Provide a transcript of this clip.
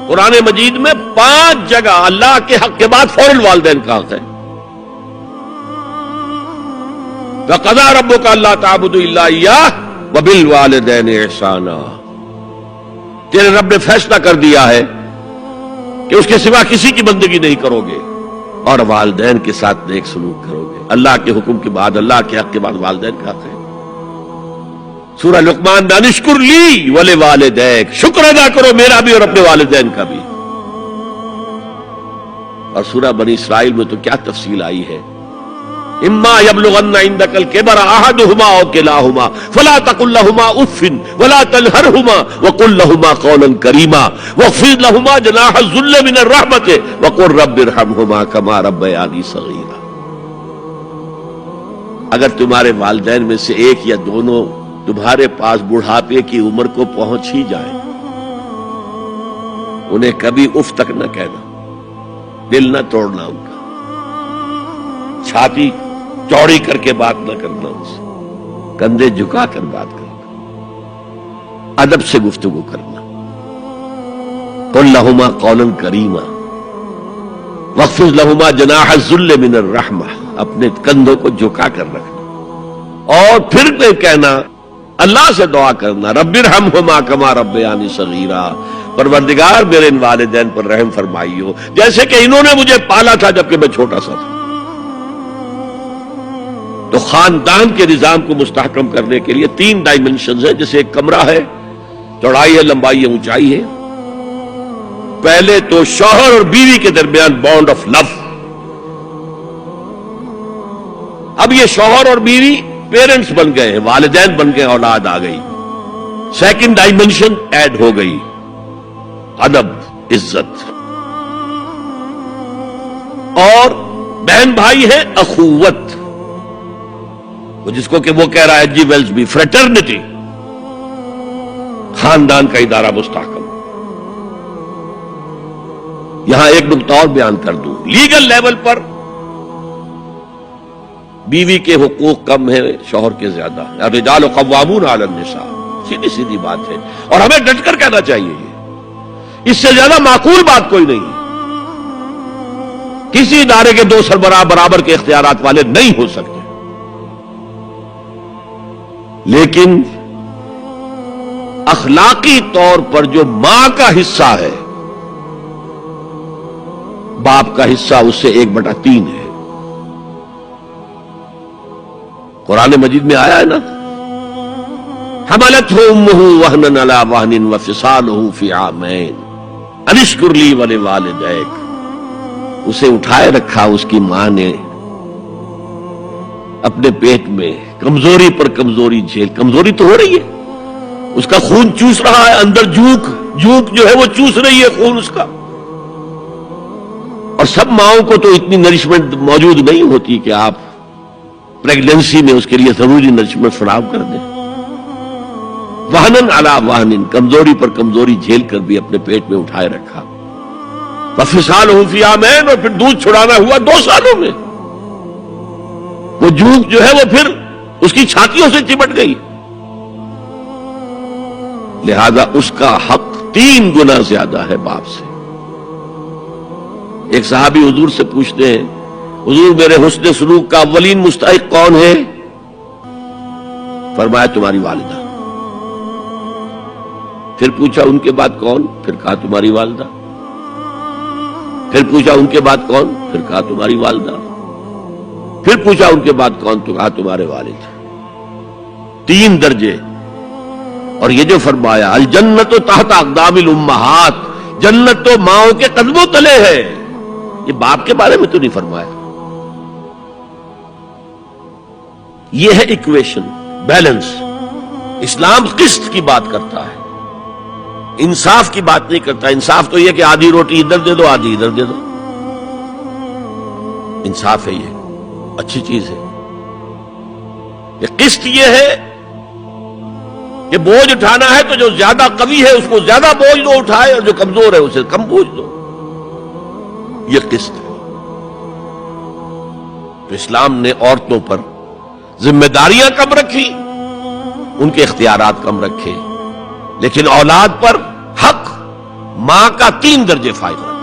قرآن مجید میں 5 جگہ اللہ کے حق کے بعد فوراً والدین کا حق ہے. وَقَضَىٰ رَبُّكَ أَلَّا تَعْبُدُوا إِلَّا إِيَّاهُ وَبِالْوَالِدَيْنِ إِحْسَانًا. تیرے رب نے فیصلہ کر دیا ہے کہ اس کے سوا کسی کی بندگی نہیں کرو گے اور والدین کے ساتھ نیک سلوک کرو گے. اللہ کے حکم کے بعد، اللہ کے حق کے بعد والدین کا حق ہے. سورہ لقمان میں انشکر لی ولوالدیک، شکر ادا کرو میرا بھی اور اپنے والدین کا بھی. اور سورہ بنی اسرائیل میں تو کیا تفصیل آئی ہے. اما یبلغن عندک الکبر احدہما او کلاہما فلا تقل لہما اف ولا تنہرہما وقل لہما قولا کریما واخفض لہما جناح الذل من الرحمۃ وقل رب ارحمہما کما ربیانی صغیرا. اگر تمہارے والدین میں سے ایک یا دونوں تمہارے پاس بڑھاپے کی عمر کو پہنچ ہی جائیں، انہیں کبھی اف تک نہ کہنا، دل نہ توڑنا ان کا، چھاتی چوڑی کر کے بات نہ کرنا، ان سے کندھے جھکا کر بات کرنا، ادب سے گفتگو کرنا. قل لہما قولا کریما واخفض لہما جناح الذل من الرحمہ، اپنے کندھوں کو جھکا کر رکھنا. اور پھر کہنا، اللہ سے دعا کرنا، رب ارحمہما کما ربیانی صغیرا، پروردگار میرے ان والدین پر رحم فرمائیو جیسے کہ انہوں نے مجھے پالا تھا جبکہ میں چھوٹا سا تھا. تو خاندان کے نظام کو مستحکم کرنے کے لیے 3 ڈائمنشنز ہیں. جیسے ایک کمرہ ہے، چوڑائی ہے، لمبائی ہے، اونچائی ہے. پہلے تو شوہر اور بیوی کے درمیان بانڈ آف لو. اب یہ شوہر اور بیوی پیرنٹس بن گئے ہیں، والدین بن گئے، اولاد آ گئی. سیکنڈ ڈائمنشن ایڈ ہو گئی، ادب، عزت. اور بہن بھائی ہے، اخوت، جس کو کہ وہ کہہ رہا ہے جی ویلز بھی، فریٹرنٹی. خاندان کا ادارہ مستحکم. یہاں ایک نقطہ اور بیان کر دوں. لیگل لیول پر بیوی کے حقوق کم ہیں، شوہر کے زیادہ. الرجال قوامون علی النساء، سیدھی سیدھی بات ہے، اور ہمیں ڈٹ کر کہنا چاہیے. اس سے زیادہ معقول بات کوئی نہیں. کسی ادارے کے 2 سربراہ برابر کے اختیارات والے نہیں ہو سکتے. لیکن اخلاقی طور پر جو ماں کا حصہ ہے، باپ کا حصہ اس سے 1/3 ہے. قرآن مجید میں آیا ہے نا، حملتہ امہ وہنا علی وہن وفصالہ فی عامین ان اشکر لی ولوالدیک. اسے اٹھائے رکھا اس کی ماں نے اپنے پیٹ میں، کمزوری پر کمزوری جھیل. کمزوری تو ہو رہی ہے، اس کا خون چوس رہا ہے اندر، جھوک جو ہے وہ چوس رہی ہے خون اس کا. اور سب ماؤں کو تو اتنی نرشمنٹ موجود نہیں ہوتی کہ آپ پریگننسی میں اس کے لیے ضروری نرشمنٹ فراہم کر دیں. وہنن علی وہن، کمزوری پر کمزوری جھیل کر بھی اپنے پیٹ میں اٹھائے رکھا. وفصالہ فی عامین، اور پھر دودھ چھڑانا ہوا 2 سالوں میں. وہ جھوک جو ہے وہ پھر اس کی چھاتیوں سے چمٹ گئی. لہذا اس کا حق 3 گنا زیادہ ہے باپ سے. ایک صحابی حضور سے پوچھتے ہیں، حضور میرے حسن سلوک کا اولین مستحق کون ہے؟ فرمایا تمہاری والدہ. پھر پوچھا ان کے بعد کون؟ پھر کہا تمہاری والدہ. پھر پوچھا ان کے بعد کون؟ پھر کہا تمہاری والدہ. پھر پوچھا ان کے بعد کون؟ تو کہا تمہارے والد. 3 درجے. اور یہ جو فرمایا الجنت تحت اقدام الامہات، جنت تو ماؤں کے قدموں تلے ہے، یہ باپ کے بارے میں تو نہیں فرمایا. یہ ہے ایکویشن، بیلنس. اسلام قسط کی بات کرتا ہے، انصاف کی بات نہیں کرتا. انصاف تو یہ کہ آدھی روٹی ادھر دے دو، آدھی ادھر دے دو. انصاف ہے، یہ اچھی چیز ہے. یہ قسط یہ ہے کہ بوجھ اٹھانا ہے تو جو زیادہ قوی ہے اس کو زیادہ بوجھ دو اٹھائے، اور جو کمزور ہے اسے کم بوجھ دو. یہ قسط ہے. تو اسلام نے عورتوں پر ذمہ داریاں کم رکھی، ان کے اختیارات کم رکھے، لیکن اولاد پر حق ماں کا 3 درجے فائدہ.